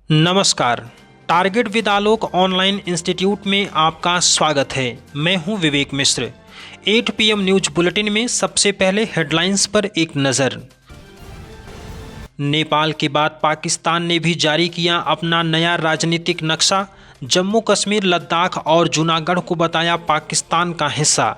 नमस्कार। Target with Alok online institute में आपका स्वागत है। मैं हूं विवेक मिश्र। 8 PM न्यूज बुलेटिन में सबसे पहले हेडलाइंस पर एक नज़र। नेपाल के बाद पाकिस्तान ने भी जारी किया अपना नया राजनीतिक नक्शा। जम्मू कश्मीर, लद्दाख और जूनागढ़ को बताया पाकिस्तान का हिस्सा।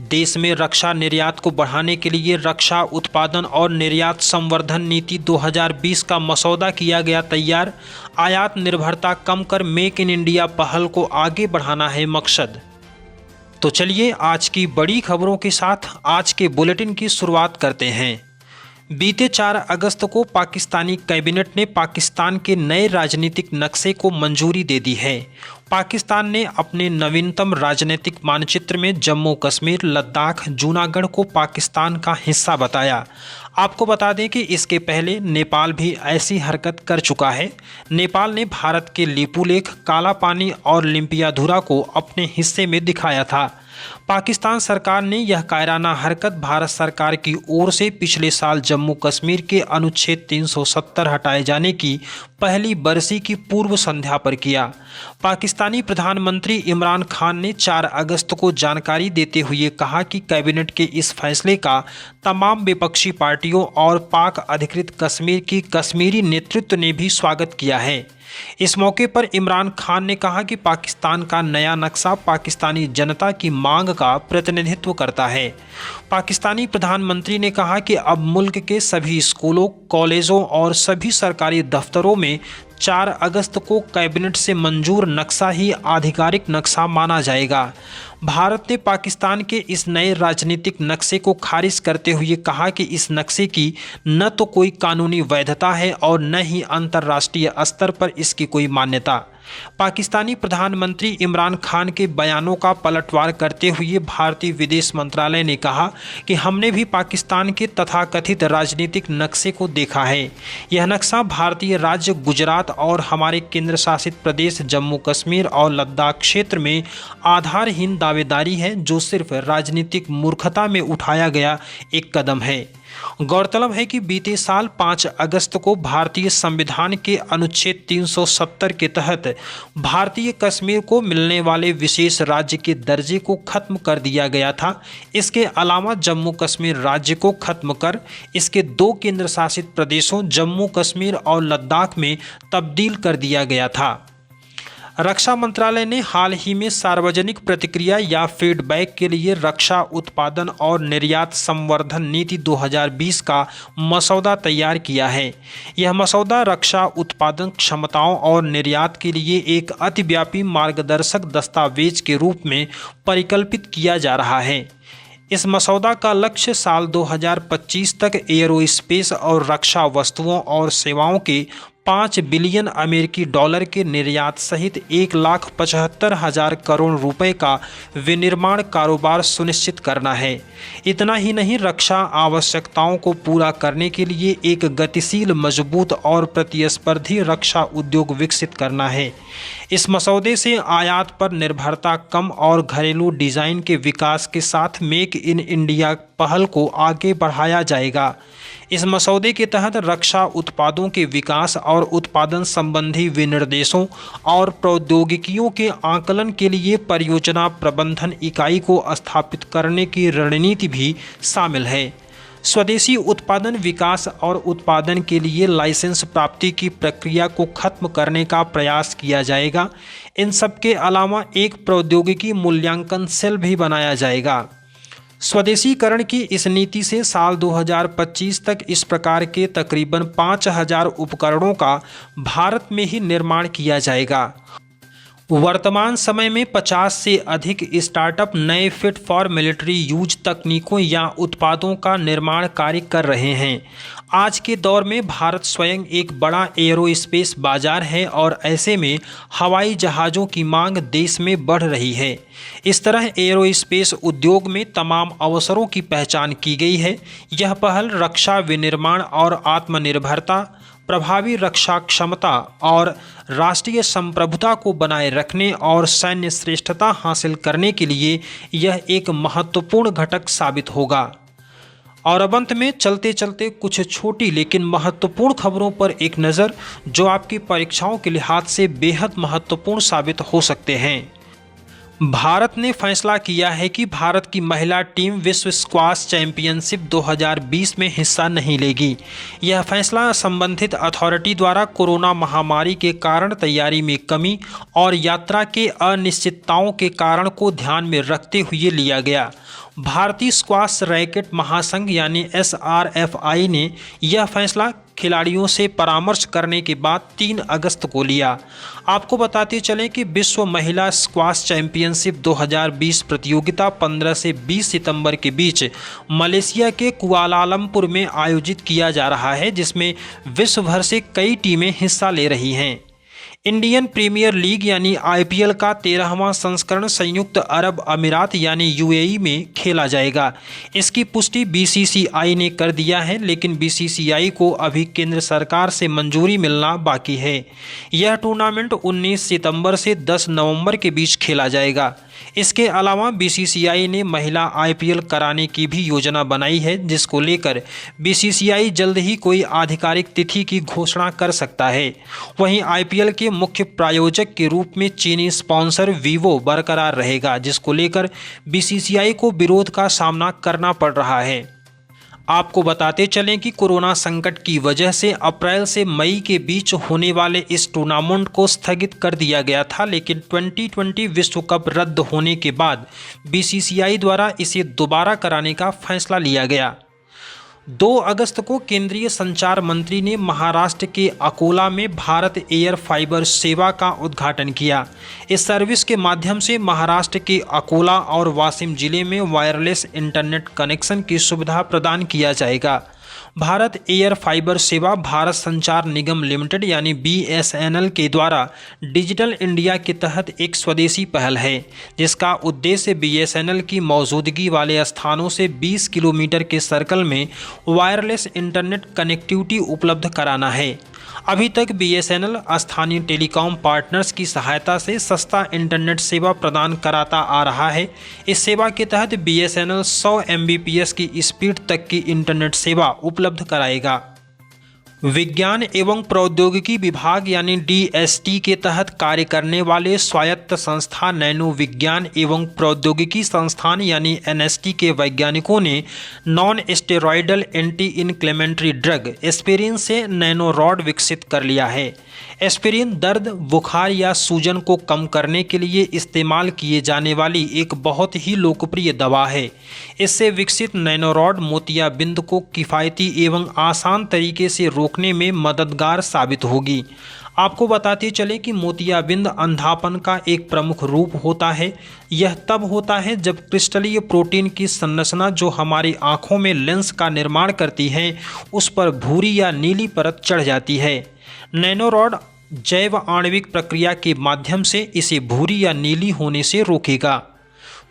देश में रक्षा निर्यात को बढ़ाने के लिए रक्षा उत्पादन और निर्यात संवर्धन नीति 2020 का मसौदा किया गया तैयार। आयात निर्भरता कम कर मेक इन इंडिया पहल को आगे बढ़ाना है मकसद। तो चलिए आज की बड़ी खबरों के साथ आज के बुलेटिन की शुरुआत करते हैं। बीते 4 अगस्त को पाकिस्तानी कैबिनेट ने पाकिस्तान के नए राजनीतिक नक्शे को मंजूरी दे दी है। पाकिस्तान ने अपने नवीनतम राजनीतिक मानचित्र में जम्मू कश्मीर, लद्दाख, जूनागढ़ को पाकिस्तान का हिस्सा बताया। आपको बता दें कि इसके पहले नेपाल भी ऐसी हरकत कर चुका है। नेपाल ने भारत के लिपुलेख, काला पानी और लिम्पियाधुरा को अपने हिस्से में दिखाया था। पाकिस्तान सरकार ने यह कायराना हरकत भारत सरकार की ओर से पिछले साल जम्मू कश्मीर के अनुच्छेद 370 हटाए जाने की पहली बरसी की पूर्व संध्या पर किया। पाकिस्तानी प्रधानमंत्री इमरान खान ने 4 अगस्त को जानकारी देते हुए कहा कि कैबिनेट के इस फैसले का तमाम विपक्षी पार्टियों और पाक अधिकृत कश्मीर की कश्मीरी नेतृत्व ने भी स्वागत किया है। इस मौके पर इमरान खान ने कहा कि पाकिस्तान का नया नक्शा पाकिस्तानी जनता की मांग का प्रतिनिधित्व करता है। पाकिस्तानी प्रधानमंत्री ने कहा कि अब मुल्क के सभी स्कूलों, कॉलेजों और सभी सरकारी दफ्तरों में 4 अगस्त को कैबिनेट से मंजूर नक्शा ही आधिकारिक नक्शा माना जाएगा। भारत ने पाकिस्तान के इस नए राजनीतिक नक्शे को खारिज करते हुए कहा कि इस नक्शे की न तो कोई कानूनी वैधता है और न ही अंतर्राष्ट्रीय स्तर पर इसकी कोई मान्यता। पाकिस्तानी प्रधानमंत्री इमरान खान के बयानों का पलटवार करते हुए भारतीय विदेश मंत्रालय ने कहा कि हमने भी पाकिस्तान के तथाकथित राजनीतिक नक्शे को देखा है। यह नक्शा भारतीय राज्य गुजरात और हमारे केंद्र शासित प्रदेश जम्मू कश्मीर और लद्दाख क्षेत्र में आधारहीन दावेदारी है, जो सिर्फ राजनीतिक मूर्खता में उठाया गया एक कदम है। गौरतलब है कि बीते साल 5 अगस्त को भारतीय संविधान के अनुच्छेद 370 के तहत भारतीय कश्मीर को मिलने वाले विशेष राज्य के दर्जे को खत्म कर दिया गया था। इसके अलावा जम्मू कश्मीर राज्य को खत्म कर इसके 2 केंद्र शासित प्रदेशों जम्मू कश्मीर और लद्दाख में तब्दील कर दिया गया था। रक्षा मंत्रालय ने हाल ही में सार्वजनिक प्रतिक्रिया या फीडबैक के लिए रक्षा उत्पादन और निर्यात संवर्धन नीति 2020 का मसौदा तैयार किया है। यह मसौदा रक्षा उत्पादन क्षमताओं और निर्यात के लिए एक अतिव्यापी मार्गदर्शक दस्तावेज के रूप में परिकल्पित किया जा रहा है। इस मसौदा का लक्ष्य साल 2025 तक एयरोस्पेस और रक्षा वस्तुओं और सेवाओं के 5 बिलियन अमेरिकी डॉलर के निर्यात सहित 1,75,000 करोड़ रुपए का विनिर्माण कारोबार सुनिश्चित करना है। इतना ही नहीं, रक्षा आवश्यकताओं को पूरा करने के लिए एक गतिशील, मजबूत और प्रतिस्पर्धी रक्षा उद्योग विकसित करना है। इस मसौदे से आयात पर निर्भरता कम और घरेलू डिज़ाइन के विकास के साथ मेक इन इंडिया पहल को आगे बढ़ाया जाएगा। इस मसौदे के तहत रक्षा उत्पादों के विकास और उत्पादन संबंधी विनिर्देशों और प्रौद्योगिकियों के आकलन के लिए परियोजना प्रबंधन इकाई को स्थापित करने की रणनीति भी शामिल है। स्वदेशी उत्पादन विकास और उत्पादन के लिए लाइसेंस प्राप्ति की प्रक्रिया को खत्म करने का प्रयास किया जाएगा। इन सब के अलावा एक प्रौद्योगिकी मूल्यांकन सेल भी बनाया जाएगा। स्वदेशीकरण की इस नीति से साल 2025 तक इस प्रकार के तकरीबन 5,000 उपकरणों का भारत में ही निर्माण किया जाएगा। वर्तमान समय में 50 से अधिक स्टार्टअप नए फिट फॉर मिलिट्री यूज तकनीकों या उत्पादों का निर्माण कार्य कर रहे हैं। आज के दौर में भारत स्वयं एक बड़ा एयरोस्पेस बाजार है और ऐसे में हवाई जहाज़ों की मांग देश में बढ़ रही है। इस तरह एयरोस्पेस उद्योग में तमाम अवसरों की पहचान की गई है। यह पहल रक्षा विनिर्माण और आत्मनिर्भरता, प्रभावी रक्षा क्षमता और राष्ट्रीय संप्रभुता को बनाए रखने और सैन्य श्रेष्ठता हासिल करने के लिए यह एक महत्वपूर्ण घटक साबित होगा। और अब अंत में चलते चलते कुछ छोटी लेकिन महत्वपूर्ण खबरों पर एक नज़र, जो आपकी परीक्षाओं के लिहाज से बेहद महत्वपूर्ण साबित हो सकते हैं। भारत ने फैसला किया है कि भारत की महिला टीम विश्व स्क्वाश चैंपियनशिप 2020 में हिस्सा नहीं लेगी। यह फैसला संबंधित अथॉरिटी द्वारा कोरोना महामारी के कारण तैयारी में कमी और यात्रा के अनिश्चितताओं के कारण को ध्यान में रखते हुए लिया गया। भारतीय स्क्वाश रैकेट महासंघ यानी SRFI ने यह फैसला खिलाड़ियों से परामर्श करने के बाद 3 अगस्त को लिया। आपको बताते चलें कि विश्व महिला स्क्वाश चैंपियनशिप 2020 प्रतियोगिता 15 से 20 सितंबर के बीच मलेशिया के कुआलालंपुर में आयोजित किया जा रहा है, जिसमें विश्व भर से कई टीमें हिस्सा ले रही हैं। इंडियन प्रीमियर लीग यानी IPL का 13वां संस्करण संयुक्त अरब अमीरात यानी UAE में खेला जाएगा। इसकी पुष्टि BCCI ने कर दिया है, लेकिन BCCI को अभी केंद्र सरकार से मंजूरी मिलना बाकी है। यह टूर्नामेंट 19 सितंबर से 10 नवंबर के बीच खेला जाएगा। इसके अलावा BCCI ने महिला IPL कराने की भी योजना बनाई है, जिसको लेकर BCCI जल्द ही कोई आधिकारिक तिथि की घोषणा कर सकता है। वहीं IPL के मुख्य प्रायोजक के रूप में चीनी स्पॉन्सर वीवो बरकरार रहेगा, जिसको लेकर BCCI को विरोध का सामना करना पड़ रहा है। आपको बताते चलें कि कोरोना संकट की वजह से अप्रैल से मई के बीच होने वाले इस टूर्नामेंट को स्थगित कर दिया गया था, लेकिन 2020 विश्व कप रद्द होने के बाद BCCI द्वारा इसे दोबारा कराने का फैसला लिया गया। 2 अगस्त को केंद्रीय संचार मंत्री ने महाराष्ट्र के अकोला में भारत एयर फाइबर सेवा का उद्घाटन किया। इस सर्विस के माध्यम से महाराष्ट्र के अकोला और वाशिम जिले में वायरलेस इंटरनेट कनेक्शन की सुविधा प्रदान किया जाएगा। भारत एयर फाइबर सेवा भारत संचार निगम लिमिटेड यानी BSNL के द्वारा डिजिटल इंडिया के तहत एक स्वदेशी पहल है, जिसका उद्देश्य BSNL की मौजूदगी वाले स्थानों से 20 किलोमीटर के सर्कल में वायरलेस इंटरनेट कनेक्टिविटी उपलब्ध कराना है। अभी तक BSNL स्थानीय टेलीकॉम पार्टनर्स की सहायता से सस्ता इंटरनेट सेवा प्रदान कराता आ रहा है। इस सेवा के तहत BSNL 100 Mbps की स्पीड तक की इंटरनेट सेवा उपलब्ध कराएगा। विज्ञान एवं प्रौद्योगिकी विभाग यानी DST के तहत कार्य करने वाले स्वायत्त संस्था नैनो विज्ञान एवं प्रौद्योगिकी संस्थान यानी NST के वैज्ञानिकों ने non steroidal anti inflammatory drug aspirin से नैनो रॉड विकसित कर लिया है। एस्पिरिन दर्द, बुखार या सूजन को कम करने के लिए इस्तेमाल किए जाने वाली एक बहुत ही लोकप्रिय दवा है। इससे विकसित नैनोरॉड मोतियाबिंद को किफ़ायती एवं आसान तरीके से रोकने में मददगार साबित होगी। आपको बताते चले कि मोतियाबिंद अंधापन का एक प्रमुख रूप होता है। यह तब होता है जब क्रिस्टलीय प्रोटीन की संरचना जो हमारी आँखों में लेंस का निर्माण करती है, उस पर भूरी या नीली परत चढ़ जाती है। नैनोरॉड जैव आणविक प्रक्रिया के माध्यम से इसे भूरी या नीली होने से रोकेगा।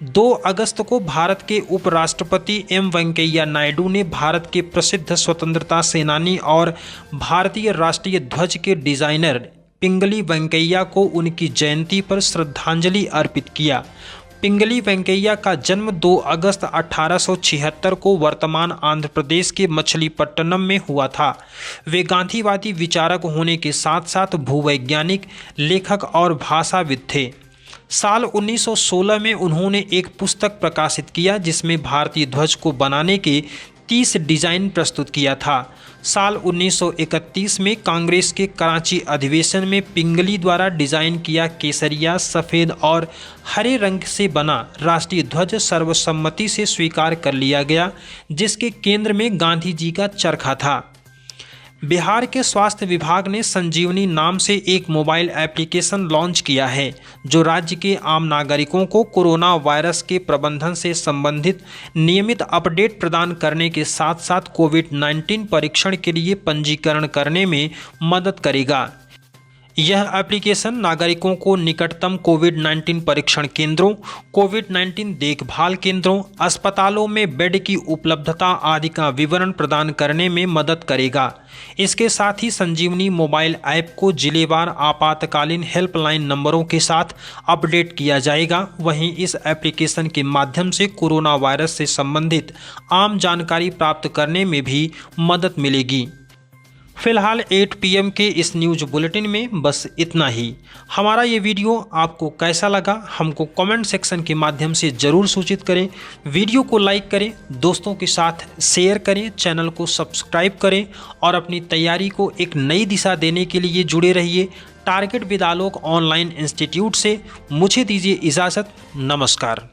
2 अगस्त को भारत के उपराष्ट्रपति M वेंकैया नायडू ने भारत के प्रसिद्ध स्वतंत्रता सेनानी और भारतीय राष्ट्रीय ध्वज के डिजाइनर पिंगली वेंकैया को उनकी जयंती पर श्रद्धांजलि अर्पित किया। पिंगली वेंकैया का जन्म 2 अगस्त 1876 को वर्तमान आंध्र प्रदेश के मछलीपट्टनम में हुआ था। वे गांधीवादी विचारक होने के साथ साथ भूवैज्ञानिक, लेखक और भाषाविद थे। साल 1916 में उन्होंने एक पुस्तक प्रकाशित किया जिसमें भारतीय ध्वज को बनाने के 30 डिज़ाइन प्रस्तुत किया था। साल 1931 में कांग्रेस के कराची अधिवेशन में पिंगली द्वारा डिज़ाइन किया केसरिया, सफ़ेद और हरे रंग से बना राष्ट्रीय ध्वज सर्वसम्मति से स्वीकार कर लिया गया, जिसके केंद्र में गांधी जी का चरखा था। बिहार के स्वास्थ्य विभाग ने संजीवनी नाम से एक मोबाइल एप्लीकेशन लॉन्च किया है, जो राज्य के आम नागरिकों को कोरोना वायरस के प्रबंधन से संबंधित नियमित अपडेट प्रदान करने के साथ साथ कोविड-19 परीक्षण के लिए पंजीकरण करने में मदद करेगा। यह एप्लीकेशन नागरिकों को निकटतम कोविड-19 परीक्षण केंद्रों, कोविड-19 देखभाल केंद्रों, अस्पतालों में बेड की उपलब्धता आदि का विवरण प्रदान करने में मदद करेगा। इसके साथ ही संजीवनी मोबाइल ऐप को जिलेवार आपातकालीन हेल्पलाइन नंबरों के साथ अपडेट किया जाएगा। वहीं इस एप्लीकेशन के माध्यम से कोरोना वायरस से संबंधित आम जानकारी प्राप्त करने में भी मदद मिलेगी। फिलहाल 8 PM के इस न्यूज़ बुलेटिन में बस इतना ही। हमारा ये वीडियो आपको कैसा लगा हमको कमेंट सेक्शन के माध्यम से ज़रूर सूचित करें। वीडियो को लाइक करें, दोस्तों के साथ शेयर करें, चैनल को सब्सक्राइब करें और अपनी तैयारी को एक नई दिशा देने के लिए जुड़े रहिए। Target with Alok online institute से मुझे दीजिए इजाज़त। नमस्कार।